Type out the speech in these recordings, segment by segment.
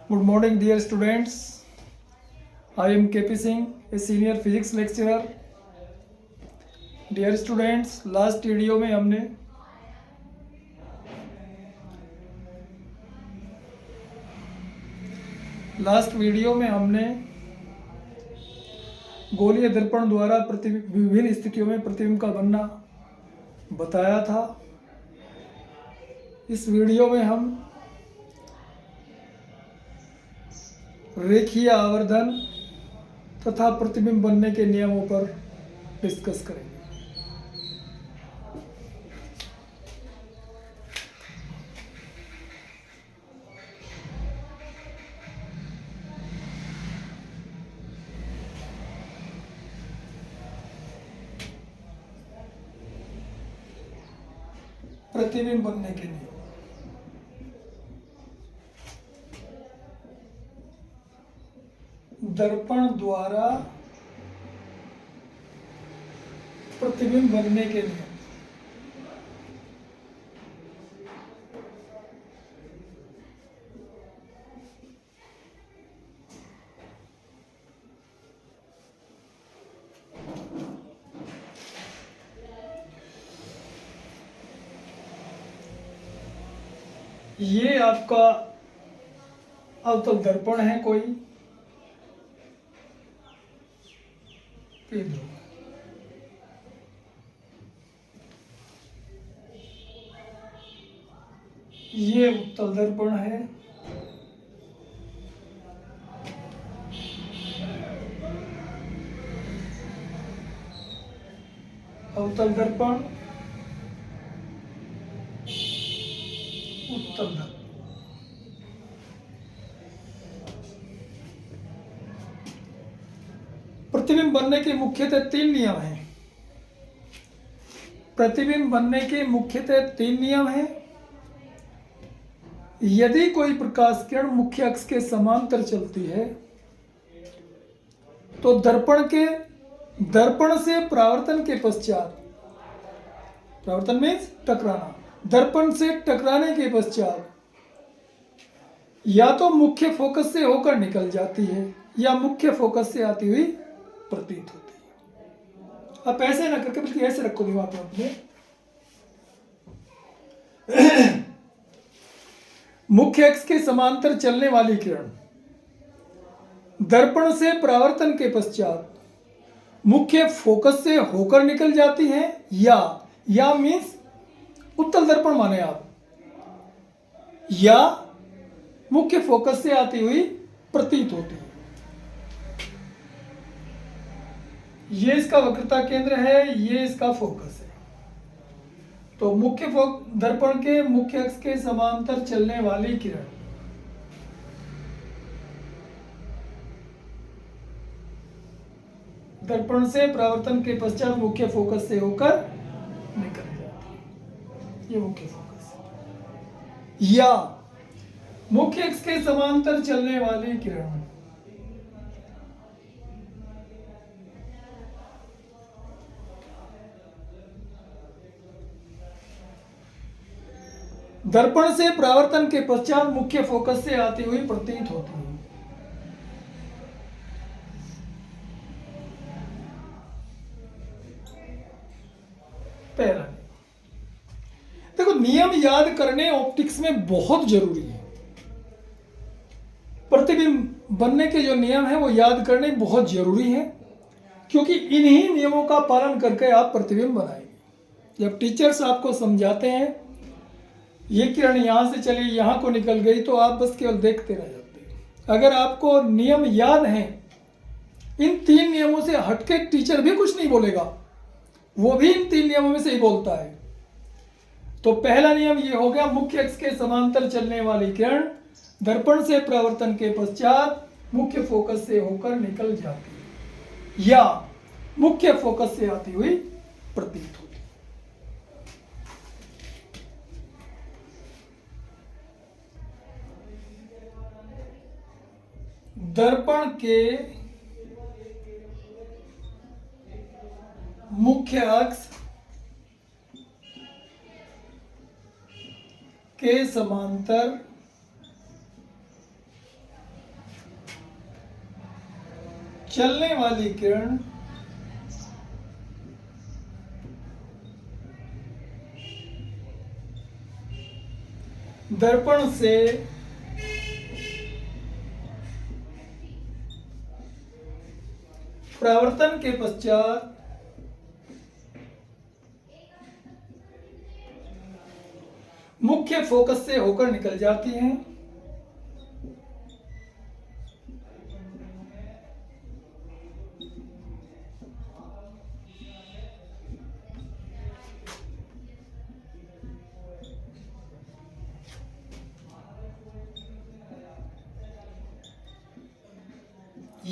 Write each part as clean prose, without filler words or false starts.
Good morning, dear students. I am KP Singh, a senior physics lecturer. Dear students, last video में हमने गोलीय दर्पण द्वारा विभिन्न स्थितियों में प्रतिबिंब का बनना बताया था। इस वीडियो में हम रेखीय आवर्धन तथा प्रतिबिंब बनने के नियमों पर डिस्कस करेंगे। प्रतिबिंब बनने के नियम। दर्पण द्वारा प्रतिबिंब बनने के नियम। ये आपका अवतल दर्पण है कोई, ये उत्तल दर्पण है, अवतल दर्पण, उत्तल दर्पण। प्रतिबिंब बनने के मुख्यतः तीन नियम हैं। प्रतिबिंब बनने के मुख्यतः तीन नियम हैं। यदि कोई प्रकाश किरण मुख्य अक्ष के समांतर चलती है तो दर्पण से परावर्तन के पश्चात, परावर्तन मीन्स टकराना, दर्पण से टकराने के पश्चात या तो मुख्य फोकस से होकर निकल जाती है या मुख्य फोकस से आती हुई प्रतीत होती है। आप ऐसे ना करके बल्कि ऐसे रखो दिमाग में अपने। मुख्य अक्ष के समांतर चलने वाली किरण दर्पण से परावर्तन के पश्चात मुख्य फोकस से होकर निकल जाती है या मीन्स उत्तल दर्पण माने आप, या मुख्य फोकस से आती हुई प्रतीत होती है। ये इसका वक्रता केंद्र है, ये इसका फोकस है। तो दर्पण के मुख्य अक्ष के समांतर चलने वाली किरण दर्पण से परावर्तन के पश्चात मुख्य फोकस से होकर निकल जाती है, ये मुख्य फोकस है। या मुख्य अक्ष के समांतर चलने वाली किरण दर्पण से परावर्तन के पश्चात मुख्य फोकस से आती हुई प्रतीत होती है। पहला देखो, नियम याद करने ऑप्टिक्स में बहुत जरूरी है। प्रतिबिंब बनने के जो नियम है वो याद करने बहुत जरूरी है, क्योंकि इन्हीं नियमों का पालन करके आप प्रतिबिंब बनाएंगे। जब टीचर्स आपको समझाते हैं ये किरण यहां से चली, यहां को निकल गई, तो आप बस केवल देखते रह जाते हैं। अगर आपको नियम याद हैं, इन तीन नियमों से हटके टीचर भी कुछ नहीं बोलेगा, वो भी इन तीन नियमों में से ही बोलता है। तो पहला नियम ये हो गया, मुख्य अक्ष के समांतर चलने वाली किरण दर्पण से परावर्तन के पश्चात मुख्य फोकस से होकर निकल जाती है या मुख्य फोकस से आती हुई प्रतीत होती है। दर्पण के मुख्य अक्ष के समांतर चलने वाली किरण दर्पण से परावर्तन के पश्चात मुख्य फोकस से होकर निकल जाती हैं।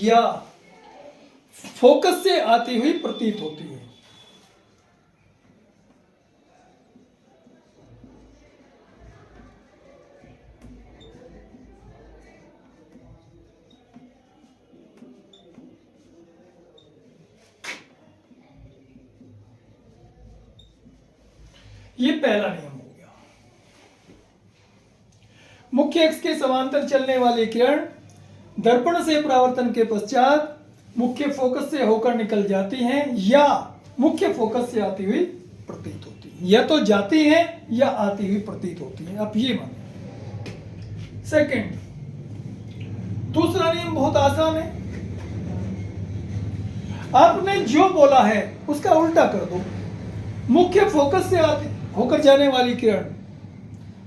या फोकस से आती हुई प्रतीत होती है। ये पहला नियम हो गया। मुख्य अक्ष के समांतर चलने वाली किरण दर्पण से परावर्तन के पश्चात मुख्य फोकस से होकर निकल जाती हैं या मुख्य फोकस से आती हुई प्रतीत होती है। या तो जाती हैं या आती हुई प्रतीत होती है। आप ये मानिए। सेकंड, दूसरा नियम बहुत आसान है। आपने जो बोला है उसका उल्टा कर दो। मुख्य फोकस से आती होकर जाने वाली किरण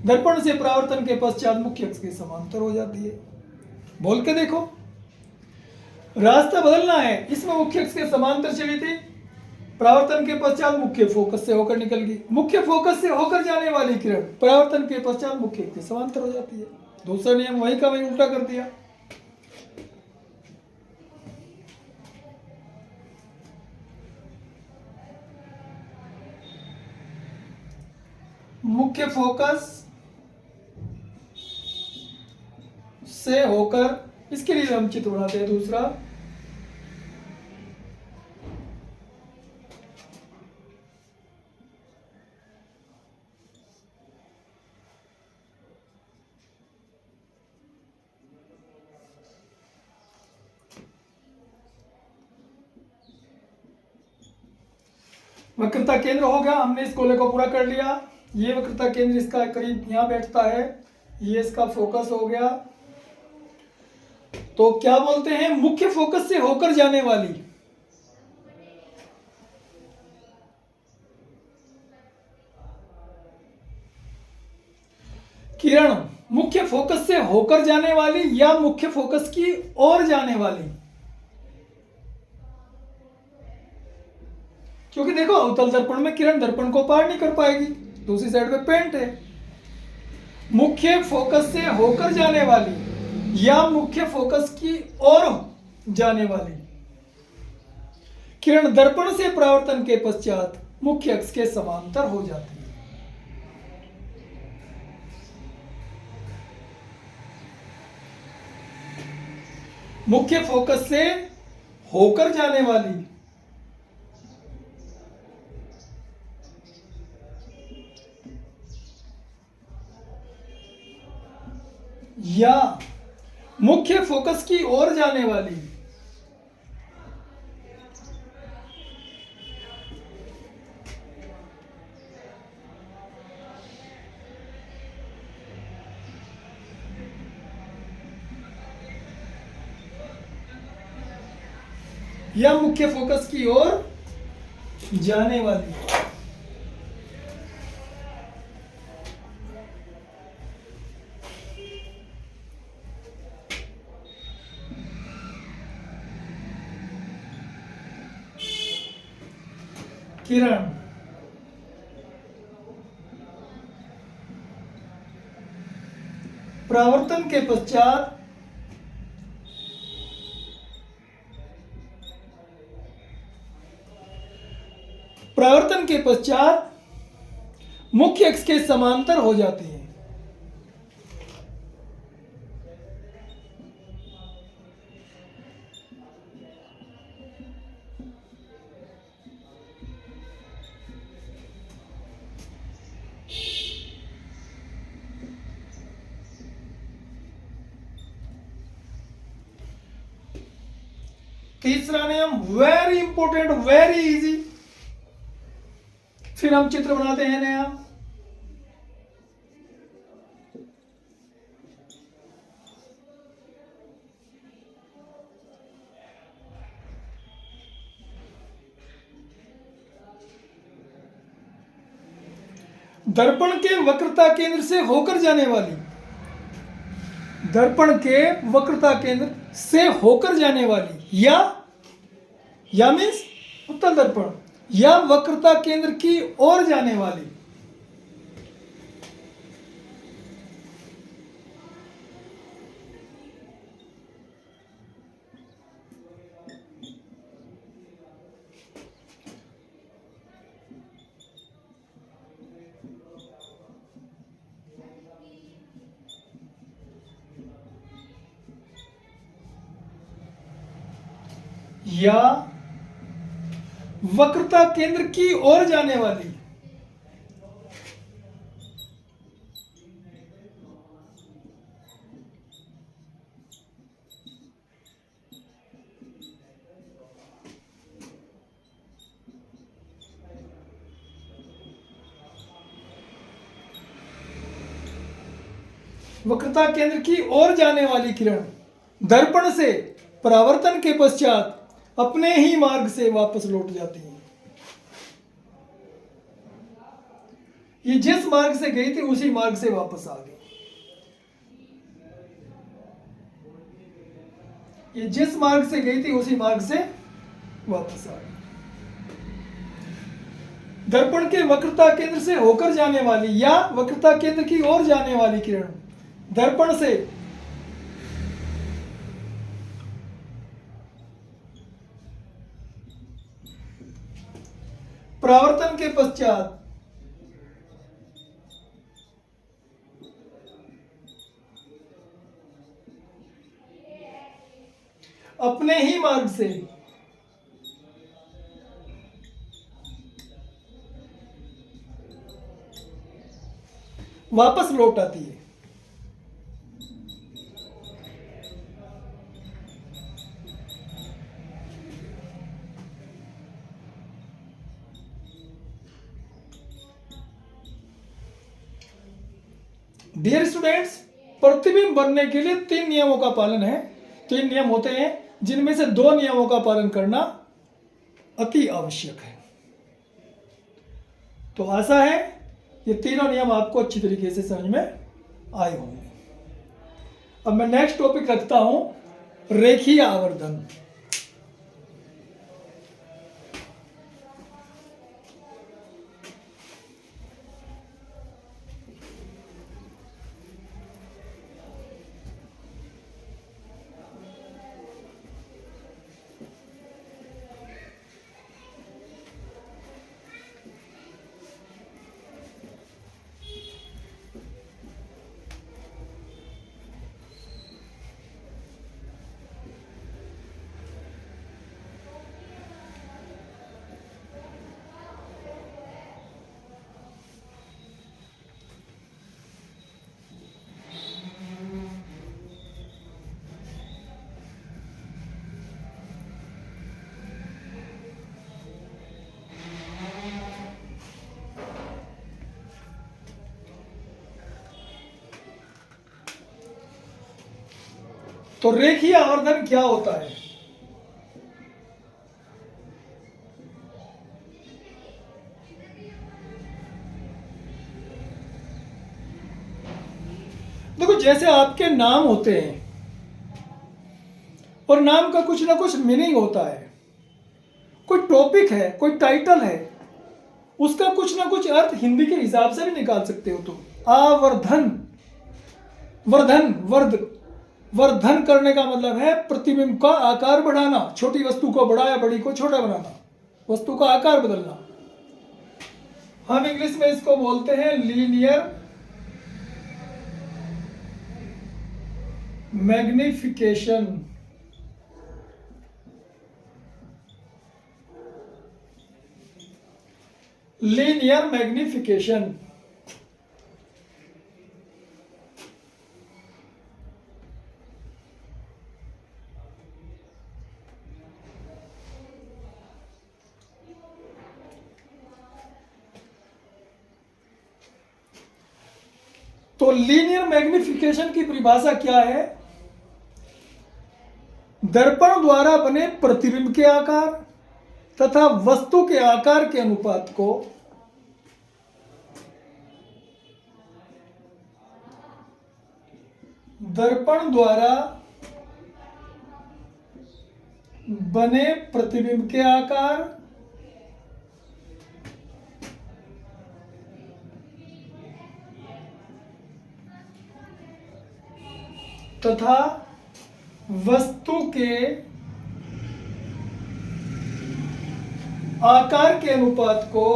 दर्पण से परावर्तन के पश्चात मुख्य अक्ष के समांतर हो जाती है। बोल के देखो, रास्ता बदलना है। इसमें मुख्य अक्ष के समांतर चली थी, परावर्तन के पश्चात मुख्य फोकस से होकर निकल गई। मुख्य फोकस से होकर जाने वाली किरण परावर्तन के पश्चात मुख्य अक्ष के समांतर हो जाती है। दूसरा नियम वही का वही उल्टा कर दिया। मुख्य फोकस से होकर, इसके लिए हम चित्र बनाते हैं। दूसरा, वक्रता केंद्र हो गया। हमने इस गोले को पूरा कर लिया। ये वक्रता केंद्र इसका करीब यहां बैठता है। ये इसका फोकस हो गया। तो क्या बोलते हैं? मुख्य फोकस से होकर जाने वाली किरण मुख्य फोकस से होकर जाने वाली या मुख्य फोकस की ओर जाने वाली। क्योंकि देखो, अवतल दर्पण में किरण दर्पण को पार नहीं कर पाएगी, दूसरी साइड पे पेंट है। मुख्य फोकस से होकर जाने वाली या मुख्य फोकस की ओर जाने वाली किरण दर्पण से परावर्तन के पश्चात मुख्य अक्ष के समांतर हो जाती है। मुख्य फोकस से होकर जाने वाली या मुख्य फोकस की ओर जाने वाली या मुख्य फोकस की ओर जाने वाली। किरण परावर्तन के पश्चात मुख्य अक्ष के समांतर हो जाती है। तीसरा नियम वेरी इंपॉर्टेंट, वेरी इजी। फिर हम चित्र बनाते हैं नया। दर्पण के वक्रता केंद्र से होकर जाने वाली, दर्पण के वक्रता केंद्र से होकर जाने वाली या मीन्स उत्तल दर्पण, या वक्रता केंद्र की ओर जाने वाली। या वक्रता केंद्र की ओर जाने वाली। वक्रता केंद्र की ओर जाने वाली किरण दर्पण से परावर्तन के पश्चात अपने ही मार्ग से वापस लौट जाती है। ये जिस मार्ग से गई थी उसी मार्ग से वापस आ गई। ये जिस मार्ग से गई थी उसी मार्ग से वापस आ गई। दर्पण के वक्रता केंद्र से होकर जाने वाली या वक्रता केंद्र की ओर जाने वाली किरण दर्पण से परावर्तन के पश्चात अपने ही मार्ग से वापस लौट आती है। डियर स्टूडेंट्स, प्रतिबिंब बनने के लिए 3 नियमों का पालन है। 3 नियम होते हैं जिनमें से 2 नियमों का पालन करना अति आवश्यक है। तो आशा है ये तीनों नियम आपको अच्छी तरीके से समझ में आए होंगे। अब मैं नेक्स्ट टॉपिक रखता हूं रेखीय आवर्धन। तो रेखीय आवर्धन क्या होता है? देखो, जैसे आपके नाम होते हैं और नाम का कुछ ना कुछ मीनिंग होता है, कोई टॉपिक है, कोई टाइटल है, उसका कुछ ना कुछ अर्थ हिंदी के हिसाब से भी निकाल सकते हो। तो आवर्धन, वर्धन, वर्धन करने का मतलब है प्रतिबिंब का आकार बढ़ाना, छोटी वस्तु को बड़ा या बड़ी को छोटा बनाना, वस्तु का आकार बदलना। हम इंग्लिश में इसको बोलते हैं लीनियर मैग्निफिकेशन। Linear magnification. तो लीनियर मैग्निफिकेशन की परिभाषा क्या है? दर्पण द्वारा बने प्रतिबिंब के आकार तथा वस्तु के आकार के अनुपात को दर्पण द्वारा बने प्रतिबिंब के आकार तथा वस्तु के आकार के अनुपात को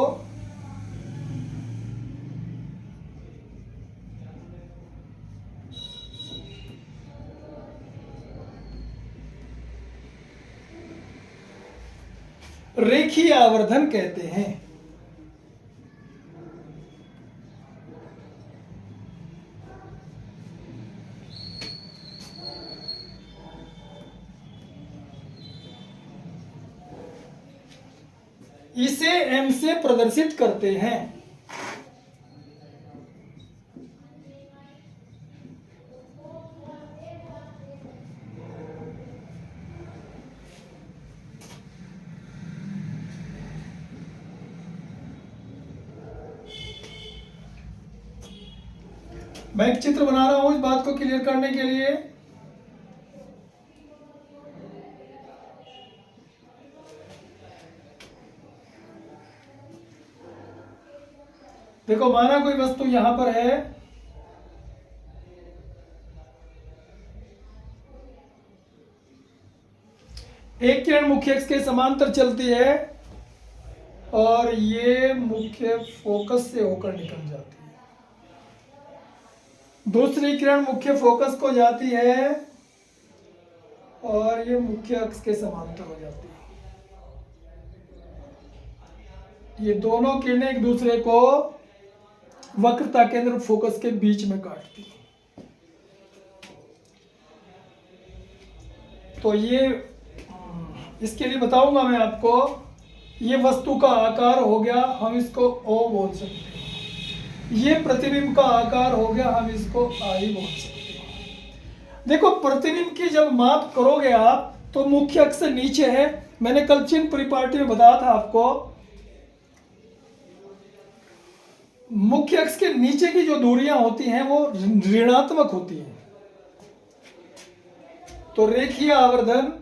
रेखीय आवर्धन कहते हैं। इसे m से प्रदर्शित करते हैं। मैं एक चित्र बना रहा हूं इस बात को क्लियर करने के लिए। देखो, माना कोई वस्तु यहां पर है, एक किरण मुख्य अक्ष के समांतर चलती है और ये मुख्य फोकस से होकर निकल जाती है। दूसरी किरण मुख्य फोकस को जाती है और ये मुख्य अक्ष के समांतर हो जाती है। ये दोनों किरणें एक दूसरे को वक्रता केंद्र फोकस के बीच में काटती है। तो ये इसके लिए बताऊंगा मैं आपको। ये वस्तु का आकार हो गया, हम इसको O बोल सकते हैं। ये प्रतिबिंब का आकार हो गया, हम इसको I बोल सकते हैं। देखो, प्रतिबिंब की जब माप करोगे आप तो मुख्य अक्ष से नीचे है। मैंने कल चिन्ह परिपाटी में बताया था आपको, मुख्य अक्ष के नीचे की जो दूरियां होती हैं वो ऋणात्मक होती हैं। तो रेखीय आवर्धन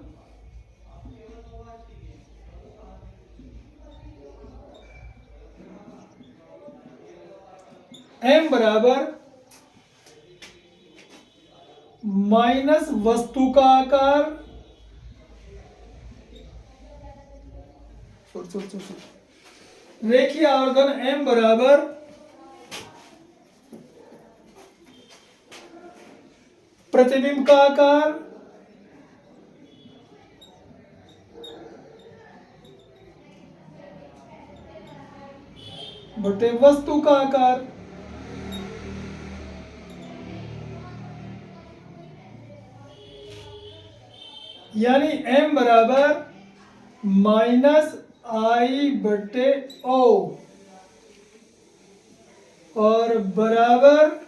m बराबर माइनस वस्तु का आकार रेखीय आवर्धन m बराबर प्रतिबिंब का आकार बटे वस्तु का आकार। यानी m बराबर माइनस I बटे O और बराबर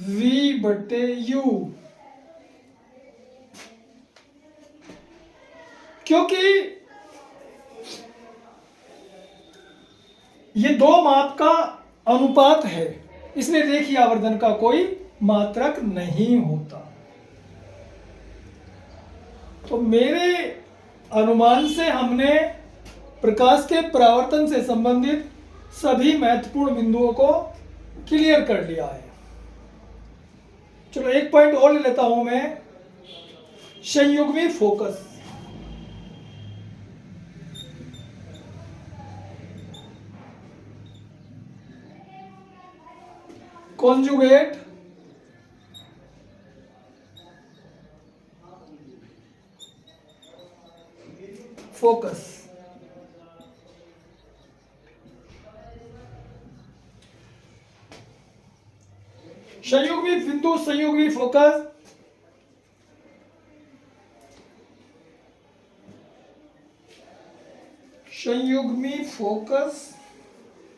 V बटे U। क्योंकि ये दो माप का अनुपात है, इसलिए रेखीय आवर्धन का कोई मात्रक नहीं होता। तो मेरे अनुमान से हमने प्रकाश के परावर्तन से संबंधित सभी महत्वपूर्ण बिंदुओं को क्लियर कर लिया है। चलो एक पॉइंट और ले लेता हूं मैं, संयुग्मी फोकस। Conjugate focus. संयुग्मी बिंदु, संयुग्मी फोकस संयुग्मी फोकस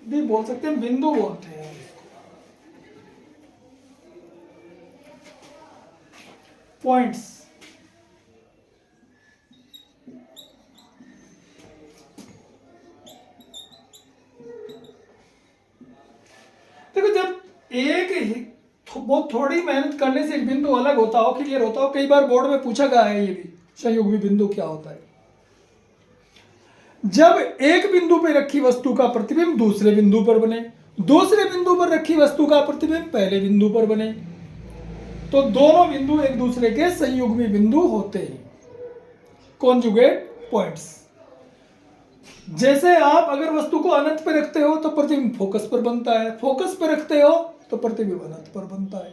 भी बोल सकते हैं, बिंदु बोलते हैं। पॉइंट्स। देखो जब बहुत थोड़ी मेहनत करने से एक बिंदु अलग होता हो, क्लियर होता हो, कई बार बोर्ड में पूछा गया है ये भी, संयुग्मी बिंदु क्या होता है। जब एक बिंदु पर रखी वस्तु का प्रतिबिंब दूसरे बिंदु पर बने, दूसरे बिंदु पर रखी वस्तु का प्रतिबिंब पहले बिंदु पर बने, तो दोनों बिंदु एक दूसरे के संयुग्मी बिंदु होते हैं, कॉन्जुगेट पॉइंट्स। जैसे आप अगर वस्तु को अनंत पर रखते हो तो प्रतिबिंब फोकस पर बनता है, फोकस पर रखते हो तो प्रतिबिंब अनंत पर बनता है।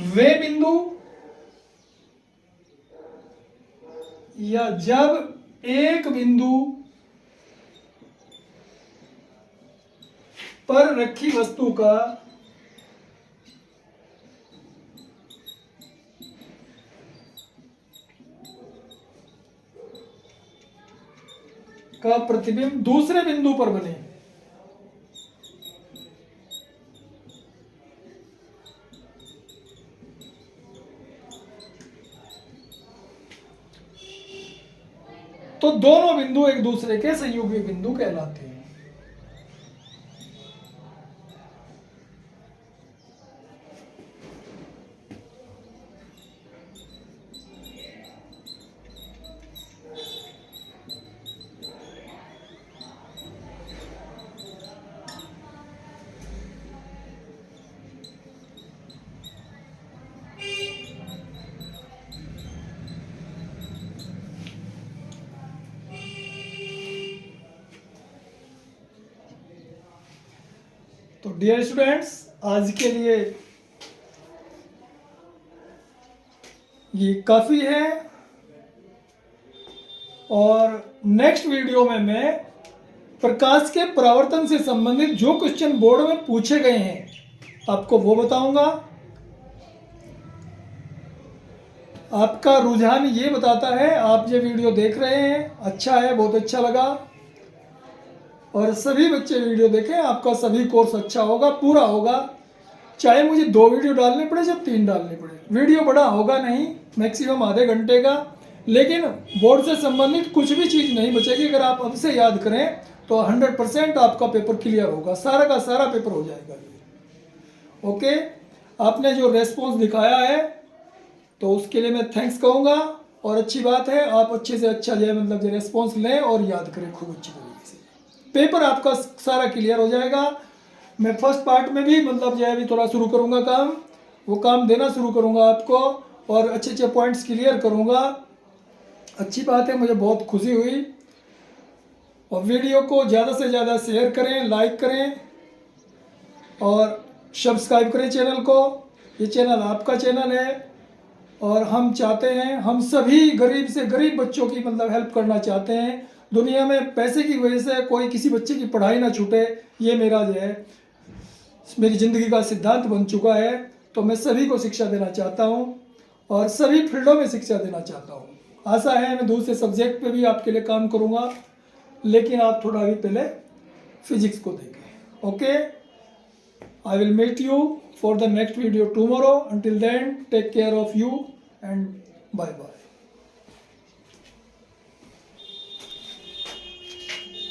वे बिंदु या जब एक बिंदु पर रखी वस्तु का प्रतिबिंब दूसरे बिंदु पर बने, तो दोनों बिंदु एक दूसरे के संयुग्मी बिंदु कहलाते हैं। तो डियर स्टूडेंट्स, आज के लिए ये काफ़ी है, और नेक्स्ट वीडियो में मैं प्रकाश के परावर्तन से संबंधित जो क्वेश्चन बोर्ड में पूछे गए हैं आपको वो बताऊंगा। आपका रुझान ये बताता है, आप ये वीडियो देख रहे हैं, अच्छा है, बहुत अच्छा लगा, और सभी बच्चे वीडियो देखें, आपका सभी कोर्स अच्छा होगा, पूरा होगा। चाहे मुझे 2 वीडियो डालने पड़े या 3 डालने पड़े, वीडियो बड़ा होगा नहीं, मैक्सिमम आधे घंटे का, लेकिन बोर्ड से संबंधित कुछ भी चीज़ नहीं बचेगी। अगर आप अब से याद करें तो 100% आपका पेपर क्लियर होगा, सारा का सारा पेपर हो जाएगा। ओके, आपने जो रेस्पॉन्स दिखाया है तो उसके लिए मैं थैंक्स कहूँगा, और अच्छी बात है आप अच्छे से अच्छा जो है मतलब जो रेस्पॉन्स लें और याद करें खूब अच्छी तरीके से, पेपर आपका सारा क्लियर हो जाएगा। मैं फर्स्ट पार्ट में भी मतलब जो है अभी थोड़ा शुरू करूँगा काम, वो काम देना शुरू करूँगा आपको, और अच्छे अच्छे पॉइंट्स क्लियर करूँगा। अच्छी बात है, मुझे बहुत खुशी हुई। और वीडियो को ज़्यादा से ज़्यादा शेयर करें, लाइक करें और सब्सक्राइब करें चैनल को। ये चैनल आपका चैनल है, और हम चाहते हैं, हम सभी गरीब से गरीब बच्चों की मतलब हेल्प करना चाहते हैं। दुनिया में पैसे की वजह से कोई किसी बच्चे की पढ़ाई ना छूटे, ये मेरा जो है मेरी ज़िंदगी का सिद्धांत बन चुका है। तो मैं सभी को शिक्षा देना चाहता हूँ और सभी फील्डों में शिक्षा देना चाहता हूँ। आशा है मैं दूसरे सब्जेक्ट पे भी आपके लिए काम करूँगा, लेकिन आप थोड़ा भी पहले फिजिक्स को देखें। Okay, I will meet you for the next video tomorrow. Until then, take care of you and bye bye.